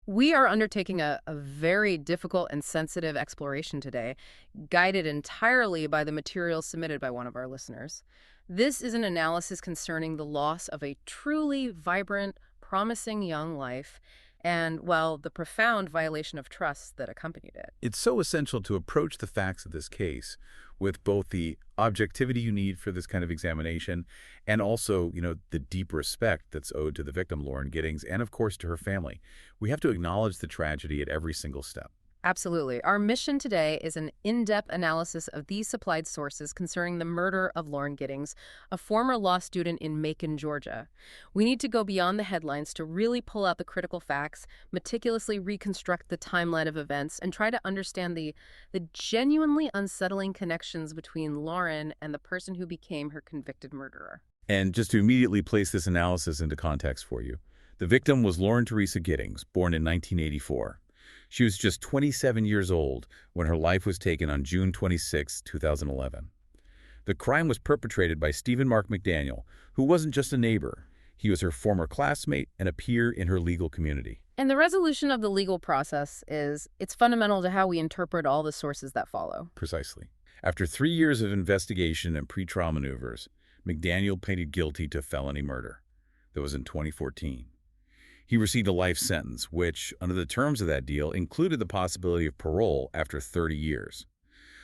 We are undertaking a very difficult and sensitive exploration today, guided entirely by the materials submitted by one of our listeners. This is an analysis concerning the loss of a truly vibrant, promising young life and, well, the profound violation of trust that accompanied it. It's so essential to approach the facts of this case with both the objectivity you need for this kind of examination and also, the deep respect that's owed to the victim, Lauren Giddings, and of course to her family. We have to acknowledge the tragedy at every single step. Absolutely. Our mission today is an in-depth analysis of these supplied sources concerning the murder of Lauren Giddings, a former law student in Macon, Georgia. We need to go beyond the headlines to really pull out the critical facts, meticulously reconstruct the timeline of events, and try to understand the genuinely unsettling connections between Lauren and the person who became her convicted murderer. And just to immediately place this analysis into context for you, the victim was Lauren Teresa Giddings, born in 1984. She was just 27 years old when her life was taken on June 26, 2011. The crime was perpetrated by Stephen Mark McDaniel, who wasn't just a neighbor. He was her former classmate and a peer in her legal community. And the resolution of the legal process it's fundamental to how we interpret all the sources that follow. Precisely. After 3 years of investigation and pretrial maneuvers, McDaniel pleaded guilty to felony murder. That was in 2014. He received a life sentence, which, under the terms of that deal, included the possibility of parole after 30 years.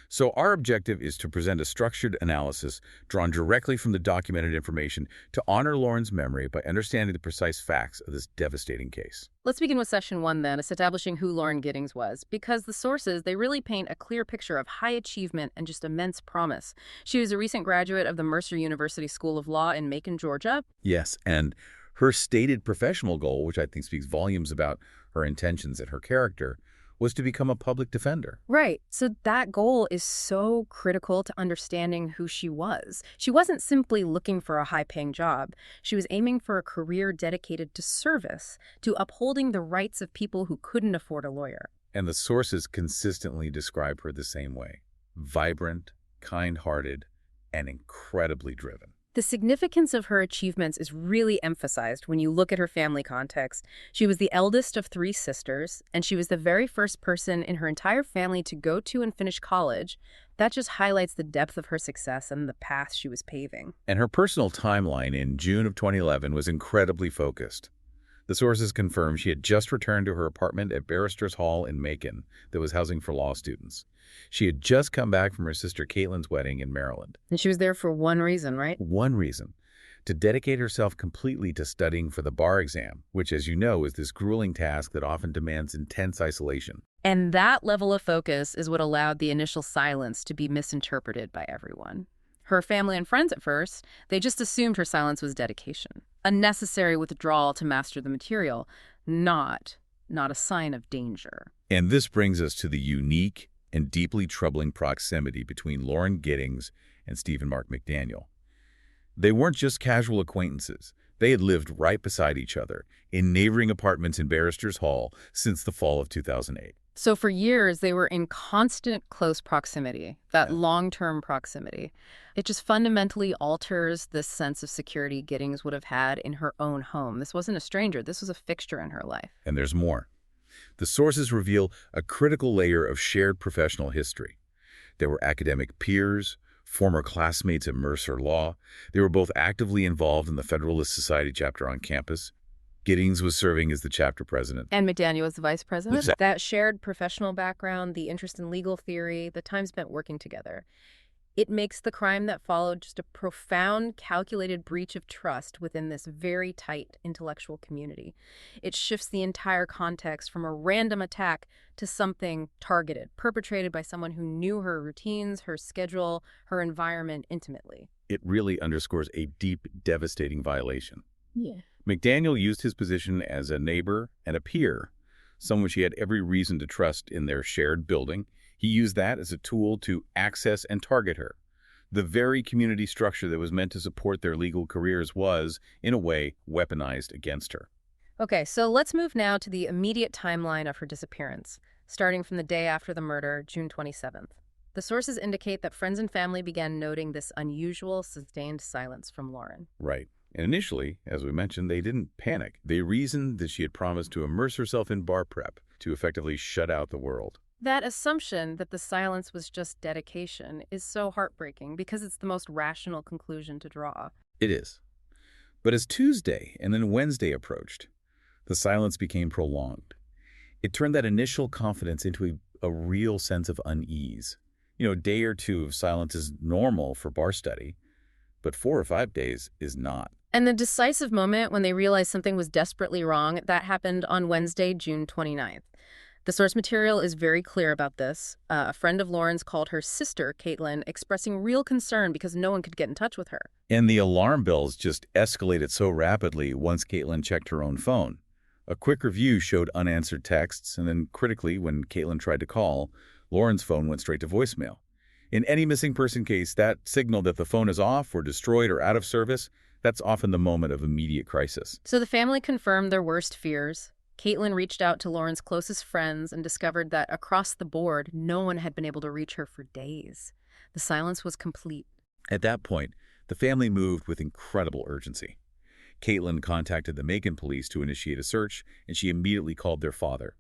So our objective is to present a structured analysis drawn directly from the documented information to honor Lauren's memory by understanding the precise facts of this devastating case. Let's begin with session one then, establishing who Lauren Giddings was, because the sources, they really paint a clear picture of high achievement and just immense promise. She was a recent graduate of the Mercer University School of Law in Macon, Georgia. Yes, and her stated professional goal, which I think speaks volumes about her intentions and her character, was to become a public defender. Right. So that goal is so critical to understanding who she was. She wasn't simply looking for a high-paying job. She was aiming for a career dedicated to service, to upholding the rights of people who couldn't afford a lawyer. And the sources consistently describe her the same way: vibrant, kind-hearted, and incredibly driven. The significance of her achievements is really emphasized when you look at her family context. She was the eldest of 3 sisters, and she was the very first person in her entire family to go to and finish college. That just highlights the depth of her success and the path she was paving. And her personal timeline in June of 2011 was incredibly focused. The sources confirm she had just returned to her apartment at Barristers Hall in Macon that was housing for law students. She had just come back from her sister Caitlin's wedding in Maryland. And she was there for one reason, right? One reason: to dedicate herself completely to studying for the bar exam, which, as you know, is this grueling task that often demands intense isolation. And that level of focus is what allowed the initial silence to be misinterpreted by everyone. Her family and friends at first, they just assumed her silence was dedication, a necessary withdrawal to master the material, not a sign of danger. And this brings us to the unique and deeply troubling proximity between Lauren Giddings and Stephen Mark McDaniel. They weren't just casual acquaintances. They had lived right beside each other in neighboring apartments in Barristers Hall since the fall of 2008. So for years, they were in constant close proximity, that long-term proximity. It just fundamentally alters this sense of security Giddings would have had in her own home. This wasn't a stranger. This was a fixture in her life. And there's more. The sources reveal a critical layer of shared professional history. There were academic peers, former classmates at Mercer Law. They were both actively involved in the Federalist Society chapter on campus. Giddings was serving as the chapter president. And McDaniel was the vice president. Exactly. That shared professional background, the interest in legal theory, the time spent working together, it makes the crime that followed just a profound, calculated breach of trust within this very tight intellectual community. It shifts the entire context from a random attack to something targeted, perpetrated by someone who knew her routines, her schedule, her environment intimately. It really underscores a deep, devastating violation. Yeah. McDaniel used his position as a neighbor and a peer, someone she had every reason to trust in their shared building. He used that as a tool to access and target her. The very community structure that was meant to support their legal careers was, in a way, weaponized against her. Okay, so let's move now to the immediate timeline of her disappearance, starting from the day after the murder, June 27th. The sources indicate that friends and family began noting this unusual, sustained silence from Lauren. Right. And initially, as we mentioned, they didn't panic. They reasoned that she had promised to immerse herself in bar prep to effectively shut out the world. That assumption that the silence was just dedication is so heartbreaking because it's the most rational conclusion to draw. It is. But as Tuesday and then Wednesday approached, the silence became prolonged. It turned that initial confidence into a real sense of unease. A day or two of silence is normal for bar study, but 4 or 5 days is not. And the decisive moment when they realized something was desperately wrong, that happened on Wednesday, June 29th. The source material is very clear about this. A friend of Lauren's called her sister, Caitlin, expressing real concern because no one could get in touch with her. And the alarm bells just escalated so rapidly once Caitlin checked her own phone. A quick review showed unanswered texts, and then critically, when Caitlin tried to call, Lauren's phone went straight to voicemail. In any missing person case, that signal that the phone is off or destroyed or out of service, that's often the moment of immediate crisis. So the family confirmed their worst fears. Caitlin reached out to Lauren's closest friends and discovered that across the board, no one had been able to reach her for days. The silence was complete. At that point, the family moved with incredible urgency. Caitlin contacted the Macon police to initiate a search, and she immediately called their father.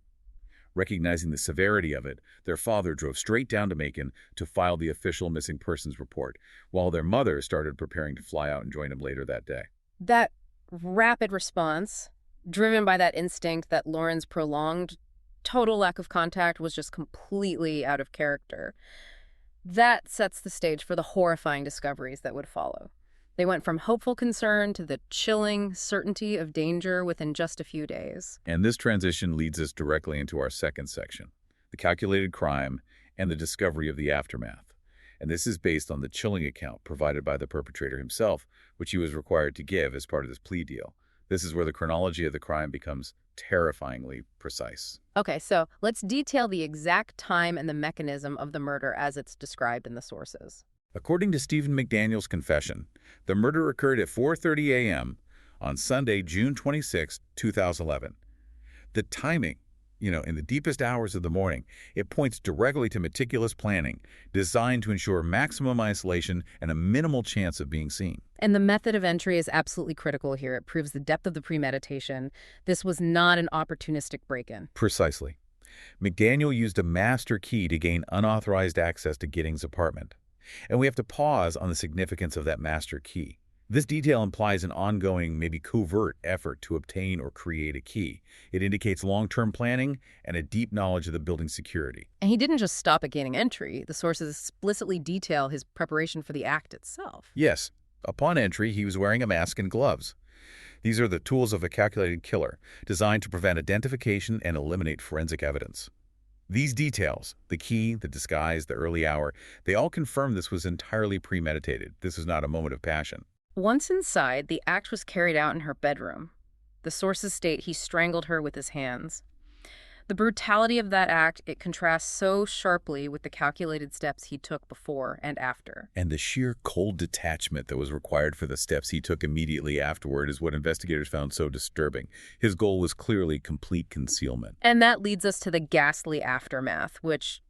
Recognizing the severity of it, their father drove straight down to Macon to file the official missing persons report, while their mother started preparing to fly out and join him later that day. That rapid response, driven by that instinct that Lauren's prolonged total lack of contact was just completely out of character, that sets the stage for the horrifying discoveries that would follow. They went from hopeful concern to the chilling certainty of danger within just a few days. And this transition leads us directly into our second section, the calculated crime and the discovery of the aftermath. And this is based on the chilling account provided by the perpetrator himself, which he was required to give as part of this plea deal. This is where the chronology of the crime becomes terrifyingly precise. Okay, so let's detail the exact time and the mechanism of the murder as it's described in the sources. According to Stephen McDaniel's confession, the murder occurred at 4:30 a.m. on Sunday, June 26, 2011. The timing, in the deepest hours of the morning, it points directly to meticulous planning designed to ensure maximum isolation and a minimal chance of being seen. And the method of entry is absolutely critical here. It proves the depth of the premeditation. This was not an opportunistic break-in. Precisely. McDaniel used a master key to gain unauthorized access to Giddings' apartment. And we have to pause on the significance of that master key. This detail implies an ongoing, maybe covert effort to obtain or create a key. It indicates long-term planning and a deep knowledge of the building's security. And he didn't just stop at gaining entry. The sources explicitly detail his preparation for the act itself. Yes, upon entry, he was wearing a mask and gloves. These are the tools of a calculated killer, designed to prevent identification and eliminate forensic evidence. These details, the key, the disguise, the early hour, they all confirm this was entirely premeditated. This was not a moment of passion. Once inside, the act was carried out in her bedroom. The sources state he strangled her with his hands. The brutality of that act, it contrasts so sharply with the calculated steps he took before and after. And the sheer cold detachment that was required for the steps he took immediately afterward is what investigators found so disturbing. His goal was clearly complete concealment. And that leads us to the ghastly aftermath, which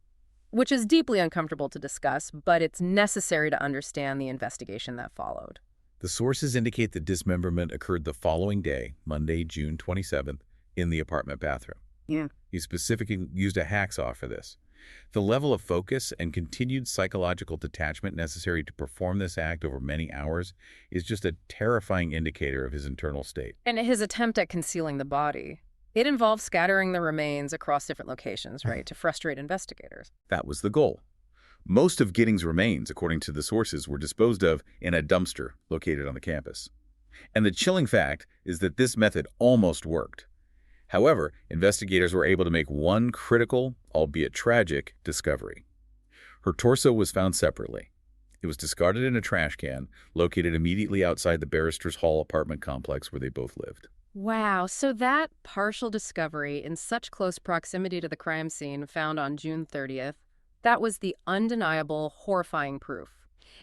is deeply uncomfortable to discuss, but it's necessary to understand the investigation that followed. The sources indicate that dismemberment occurred the following day, Monday, June 27th, in the apartment bathroom. Yeah. He specifically used a hacksaw for this. The level of focus and continued psychological detachment necessary to perform this act over many hours is just a terrifying indicator of his internal state. And his attempt at concealing the body, it involved scattering the remains across different locations, right, to frustrate investigators. That was the goal. Most of Giddings' remains, according to the sources, were disposed of in a dumpster located on the campus. And the chilling fact is that this method almost worked. However, investigators were able to make one critical, albeit tragic, discovery. Her torso was found separately. It was discarded in a trash can located immediately outside the Barristers Hall apartment complex where they both lived. Wow, so that partial discovery in such close proximity to the crime scene found on June 30th, that was the undeniable, horrifying proof.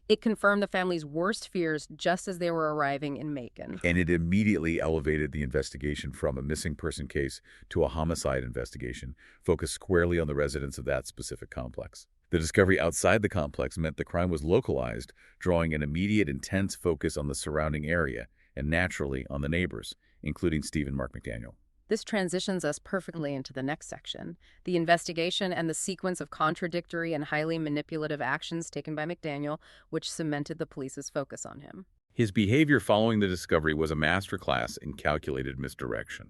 It confirmed the family's worst fears just as they were arriving in Macon. And it immediately elevated the investigation from a missing person case to a homicide investigation, focused squarely on the residents of that specific complex. The discovery outside the complex meant the crime was localized, drawing an immediate, intense focus on the surrounding area and naturally on the neighbors, including Steve and Mark McDaniel. This transitions us perfectly into the next section, the investigation and the sequence of contradictory and highly manipulative actions taken by McDaniel, which cemented the police's focus on him. His behavior following the discovery was a masterclass in calculated misdirection.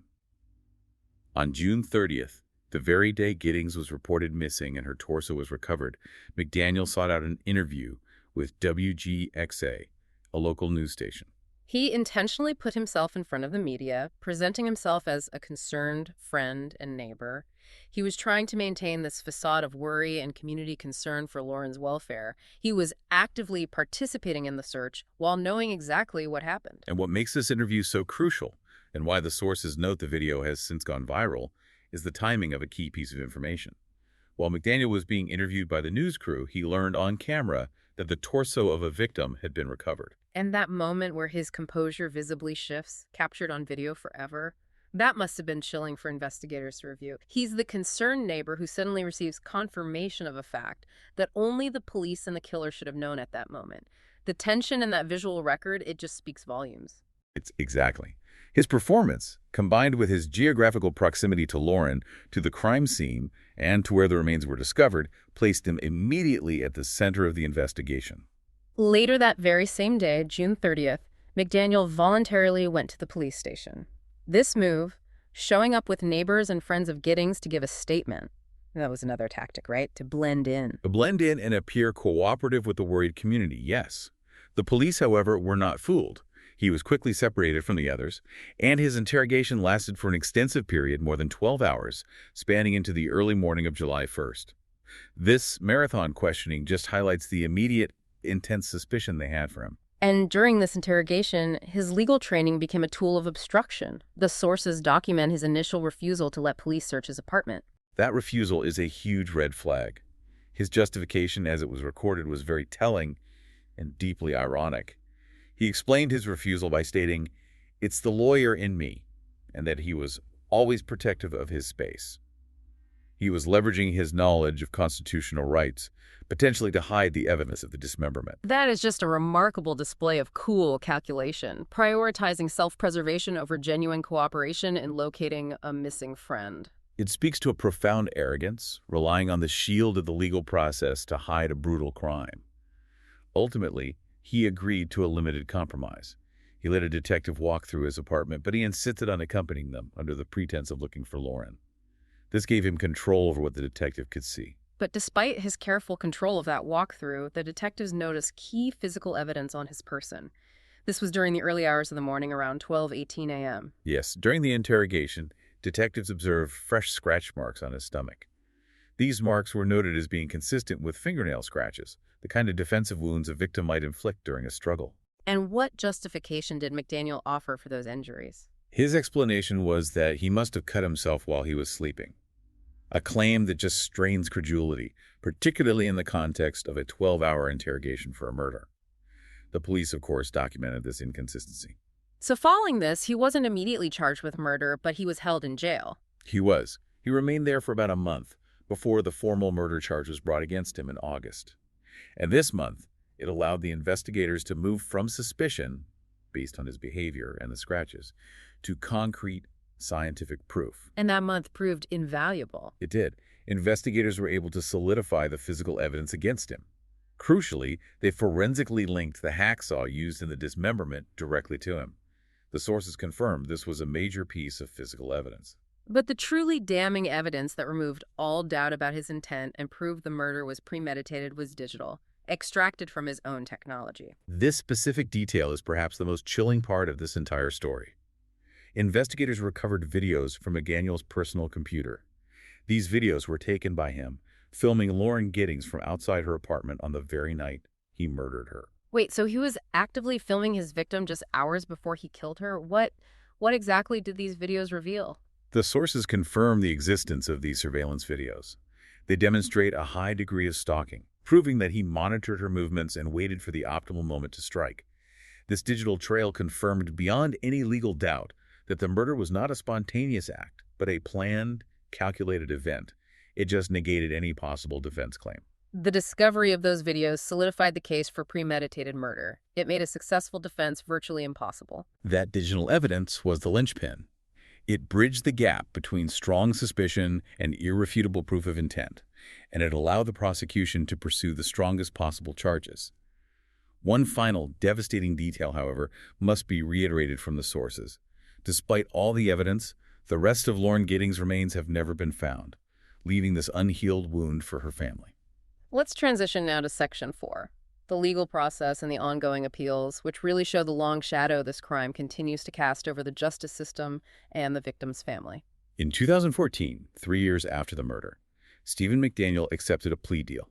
On June 30th, the very day Giddings was reported missing and her torso was recovered, McDaniel sought out an interview with WGXA, a local news station. He intentionally put himself in front of the media, presenting himself as a concerned friend and neighbor. He was trying to maintain this facade of worry and community concern for Lauren's welfare. He was actively participating in the search while knowing exactly what happened. And what makes this interview so crucial, and why the sources note the video has since gone viral, is the timing of a key piece of information. While McDaniel was being interviewed by the news crew, he learned on camera that the torso of a victim had been recovered. And that moment where his composure visibly shifts, captured on video forever, that must have been chilling for investigators to review. He's the concerned neighbor who suddenly receives confirmation of a fact that only the police and the killer should have known at that moment. The tension in that visual record, it just speaks volumes. It's exactly. His performance, combined with his geographical proximity to Lauren, to the crime scene, and to where the remains were discovered, placed him immediately at the center of the investigation. Later that very same day, June 30th, McDaniel voluntarily went to the police station. This move, showing up with neighbors and friends of Giddings to give a statement, that was another tactic, right? To blend in. To blend in and appear cooperative with the worried community, yes. The police, however, were not fooled. He was quickly separated from the others, and his interrogation lasted for an extensive period, more than 12 hours, spanning into the early morning of July 1st. This marathon questioning just highlights the immediate, intense suspicion they had for him. And during this interrogation, his legal training became a tool of obstruction. The sources document his initial refusal to let police search his apartment. That refusal is a huge red flag. His justification, as it was recorded, was very telling and deeply ironic. He explained his refusal by stating, "It's the lawyer in me," and that he was always protective of his space. He was leveraging his knowledge of constitutional rights, potentially to hide the evidence of the dismemberment. That is just a remarkable display of cool calculation, prioritizing self-preservation over genuine cooperation in locating a missing friend. It speaks to a profound arrogance, relying on the shield of the legal process to hide a brutal crime. Ultimately, he agreed to a limited compromise. He let a detective walk through his apartment, but he insisted on accompanying them under the pretense of looking for Lauren. This gave him control over what the detective could see. But despite his careful control of that walkthrough, the detectives noticed key physical evidence on his person. This was during the early hours of the morning, around 12:18 a.m. Yes, during the interrogation, detectives observed fresh scratch marks on his stomach. These marks were noted as being consistent with fingernail scratches, the kind of defensive wounds a victim might inflict during a struggle. And what justification did McDaniel offer for those injuries? His explanation was that he must have cut himself while he was sleeping, a claim that just strains credulity, particularly in the context of a 12-hour interrogation for a murder. The police, of course, documented this inconsistency. So following this, he wasn't immediately charged with murder, but he was held in jail. He was. He remained there for about a month before the formal murder charge was brought against him in August. And this month, it allowed the investigators to move from suspicion, based on his behavior and the scratches, to concrete scientific proof. And that month proved invaluable. It did. Investigators were able to solidify the physical evidence against him. Crucially, they forensically linked the hacksaw used in the dismemberment directly to him. The sources confirmed this was a major piece of physical evidence. But the truly damning evidence that removed all doubt about his intent and proved the murder was premeditated was digital, extracted from his own technology. This specific detail is perhaps the most chilling part of this entire story. Investigators recovered videos from McDaniel's personal computer. These videos were taken by him, filming Lauren Giddings from outside her apartment on the very night he murdered her. Wait, so he was actively filming his victim just hours before he killed her? What exactly did these videos reveal? The sources confirm the existence of these surveillance videos. They demonstrate a high degree of stalking, proving that he monitored her movements and waited for the optimal moment to strike. This digital trail confirmed beyond any legal doubt that the murder was not a spontaneous act, but a planned, calculated event. It just negated any possible defense claim. The discovery of those videos solidified the case for premeditated murder. It made a successful defense virtually impossible. That digital evidence was the linchpin. It bridged the gap between strong suspicion and irrefutable proof of intent, and it allowed the prosecution to pursue the strongest possible charges. One final, devastating detail, however, must be reiterated from the sources. Despite all the evidence, the rest of Lauren Giddings' remains have never been found, leaving this unhealed wound for her family. Let's transition now to Section 4, the legal process and the ongoing appeals, which really show the long shadow this crime continues to cast over the justice system and the victim's family. In 2014, 3 years after the murder, Stephen McDaniel accepted a plea deal.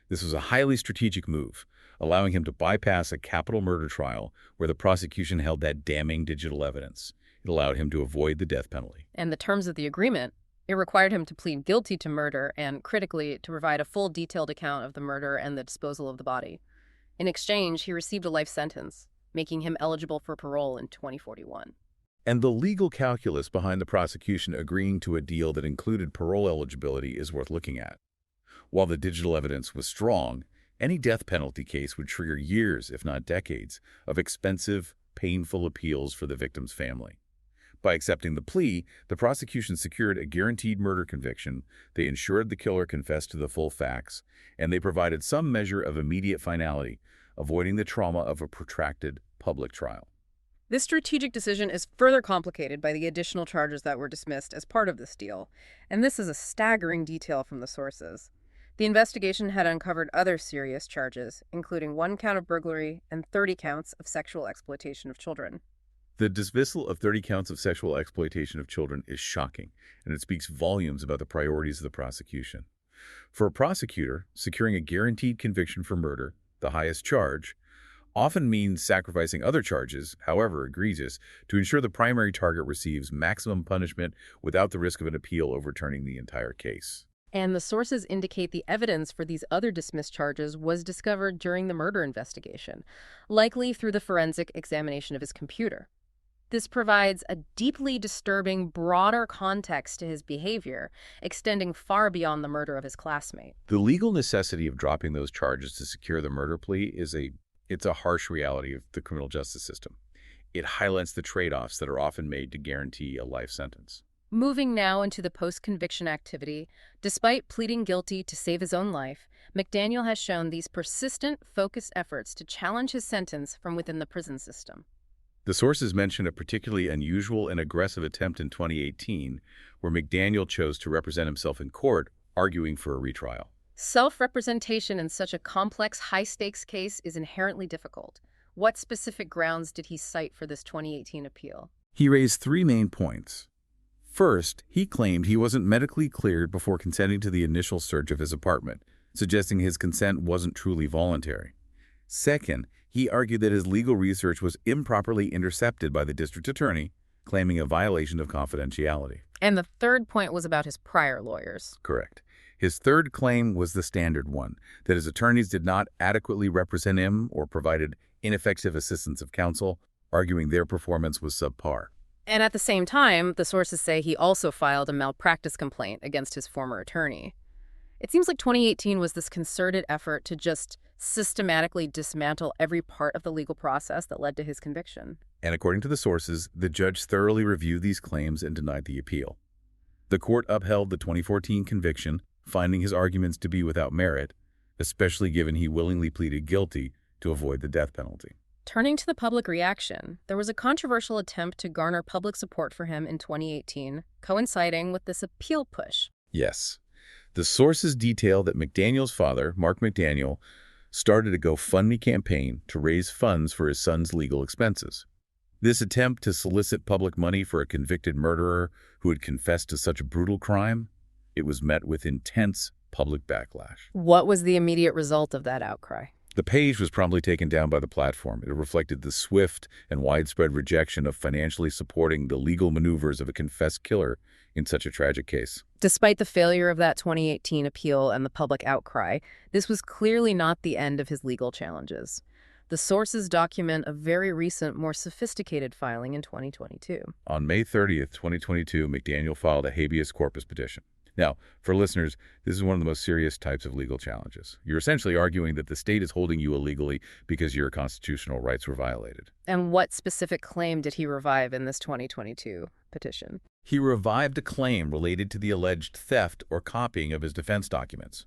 This was a highly strategic move, allowing him to bypass a capital murder trial where the prosecution held that damning digital evidence. It allowed him to avoid the death penalty. And the terms of the agreement, it required him to plead guilty to murder and, critically, to provide a full detailed account of the murder and the disposal of the body. In exchange, he received a life sentence, making him eligible for parole in 2041. And the legal calculus behind the prosecution agreeing to a deal that included parole eligibility is worth looking at. While the digital evidence was strong, any death penalty case would trigger years, if not decades, of expensive, painful appeals for the victim's family. By accepting the plea, the prosecution secured a guaranteed murder conviction, they ensured the killer confessed to the full facts, and they provided some measure of immediate finality, avoiding the trauma of a protracted public trial. This strategic decision is further complicated by the additional charges that were dismissed as part of this deal, and this is a staggering detail from the sources. The investigation had uncovered other serious charges, including 1 count of burglary and 30 counts of sexual exploitation of children. The dismissal of 30 counts of sexual exploitation of children is shocking, and it speaks volumes about the priorities of the prosecution. For a prosecutor, securing a guaranteed conviction for murder, the highest charge, often means sacrificing other charges, however egregious, to ensure the primary target receives maximum punishment without the risk of an appeal overturning the entire case. And the sources indicate the evidence for these other dismissed charges was discovered during the murder investigation, likely through the forensic examination of his computer. This provides a deeply disturbing, broader context to his behavior, extending far beyond the murder of his classmate. The legal necessity of dropping those charges to secure the murder plea it's a harsh reality of the criminal justice system. It highlights the trade-offs that are often made to guarantee a life sentence. Moving now into the post-conviction activity, despite pleading guilty to save his own life, McDaniel has shown these persistent, focused efforts to challenge his sentence from within the prison system. The sources mention a particularly unusual and aggressive attempt in 2018 where McDaniel chose to represent himself in court, arguing for a retrial. Self-representation in such a complex, high-stakes case is inherently difficult. What specific grounds did he cite for this 2018 appeal? He raised 3 main points. First, he claimed he wasn't medically cleared before consenting to the initial search of his apartment, suggesting his consent wasn't truly voluntary. Second, he argued that his legal research was improperly intercepted by the district attorney, claiming a violation of confidentiality. And the third point was about his prior lawyers. Correct. His third claim was the standard one, that his attorneys did not adequately represent him or provided ineffective assistance of counsel, arguing their performance was subpar. And at the same time, the sources say he also filed a malpractice complaint against his former attorney. It seems like 2018 was this concerted effort to just systematically dismantle every part of the legal process that led to his conviction. And according to the sources, the judge thoroughly reviewed these claims and denied the appeal. The court upheld the 2014 conviction, finding his arguments to be without merit, especially given he willingly pleaded guilty to avoid the death penalty. Turning to the public reaction, there was a controversial attempt to garner public support for him in 2018, coinciding with this appeal push. Yes. The sources detail that McDaniel's father, Mark McDaniel, started a GoFundMe campaign to raise funds for his son's legal expenses. This attempt to solicit public money for a convicted murderer who had confessed to such a brutal crime, it was met with intense public backlash. What was the immediate result of that outcry? The page was promptly taken down by the platform. It reflected the swift and widespread rejection of financially supporting the legal maneuvers of a confessed killer in such a tragic case. Despite the failure of that 2018 appeal and the public outcry, this was clearly not the end of his legal challenges. The sources document a very recent, more sophisticated filing in 2022. On May 30th, 2022, McDaniel filed a habeas corpus petition. Now, for listeners, this is one of the most serious types of legal challenges. You're essentially arguing that the state is holding you illegally because your constitutional rights were violated. And what specific claim did he revive in this 2022 petition? He revived a claim related to the alleged theft or copying of his defense documents.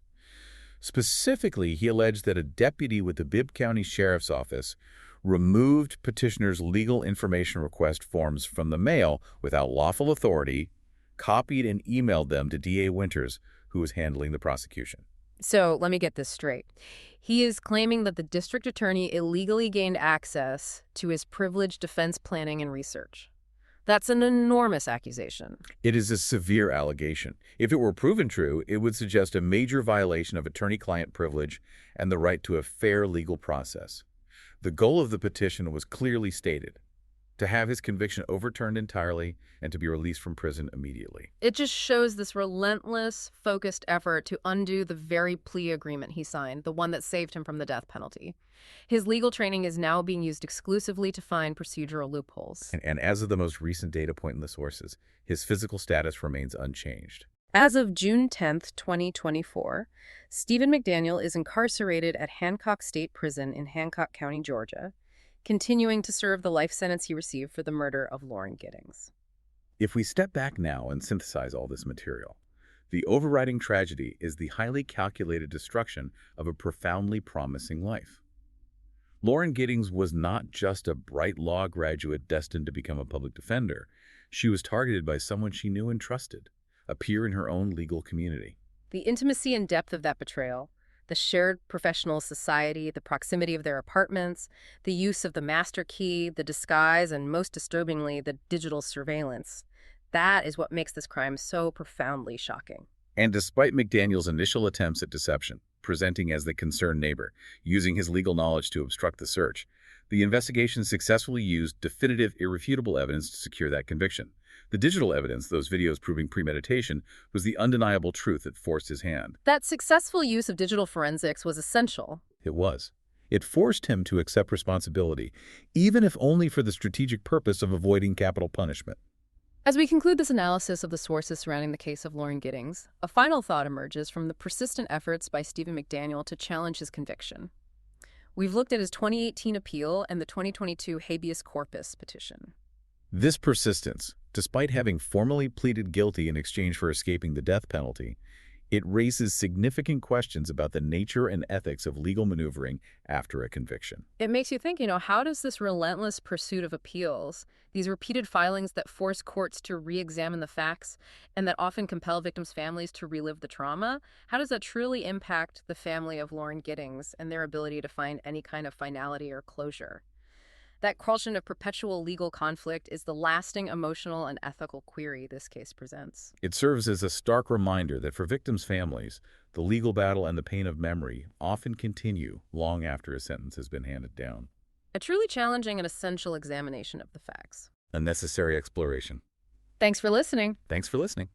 Specifically, he alleged that a deputy with the Bibb County Sheriff's Office removed petitioner's legal information request forms from the mail without lawful authority, copied and emailed them to DA Winters, who was handling the prosecution. So let me get this straight. He is claiming that the district attorney illegally gained access to his privileged defense planning and research. That's an enormous accusation. It is a severe allegation. If it were proven true, it would suggest a major violation of attorney-client privilege and the right to a fair legal process. The goal of the petition was clearly stated: to have his conviction overturned entirely and to be released from prison immediately. It just shows this relentless, focused effort to undo the very plea agreement he signed, the one that saved him from the death penalty. His legal training is now being used exclusively to find procedural loopholes. And as of the most recent data point in the sources, his physical status remains unchanged. As of June 10th, 2024, Stephen McDaniel is incarcerated at Hancock State Prison in Hancock County, Georgia, continuing to serve the life sentence he received for the murder of Lauren Giddings. If we step back now and synthesize all this material, the overriding tragedy is the highly calculated destruction of a profoundly promising life. Lauren Giddings was not just a bright law graduate destined to become a public defender. She was targeted by someone she knew and trusted, a peer in her own legal community. The intimacy and depth of that betrayal, the shared professional society, the proximity of their apartments, the use of the master key, the disguise, and most disturbingly, the digital surveillance. That is what makes this crime so profoundly shocking. And despite McDaniel's initial attempts at deception, presenting as the concerned neighbor, using his legal knowledge to obstruct the search, the investigation successfully used definitive, irrefutable evidence to secure that conviction. The digital evidence, those videos proving premeditation, was the undeniable truth that forced his hand. That successful use of digital forensics was essential. It was. It forced him to accept responsibility, even if only for the strategic purpose of avoiding capital punishment. As we conclude this analysis of the sources surrounding the case of Lauren Giddings, a final thought emerges from the persistent efforts by Stephen McDaniel to challenge his conviction. We've looked at his 2018 appeal and the 2022 habeas corpus petition. This persistence, despite having formally pleaded guilty in exchange for escaping the death penalty, it raises significant questions about the nature and ethics of legal maneuvering after a conviction. It makes you think, how does this relentless pursuit of appeals, these repeated filings that force courts to re-examine the facts and that often compel victims' families to relive the trauma, how does that truly impact the family of Lauren Giddings and their ability to find any kind of finality or closure? That question of perpetual legal conflict is the lasting emotional and ethical query this case presents. It serves as a stark reminder that for victims' families, the legal battle and the pain of memory often continue long after a sentence has been handed down. A truly challenging and essential examination of the facts. A necessary exploration. Thanks for listening. Thanks for listening.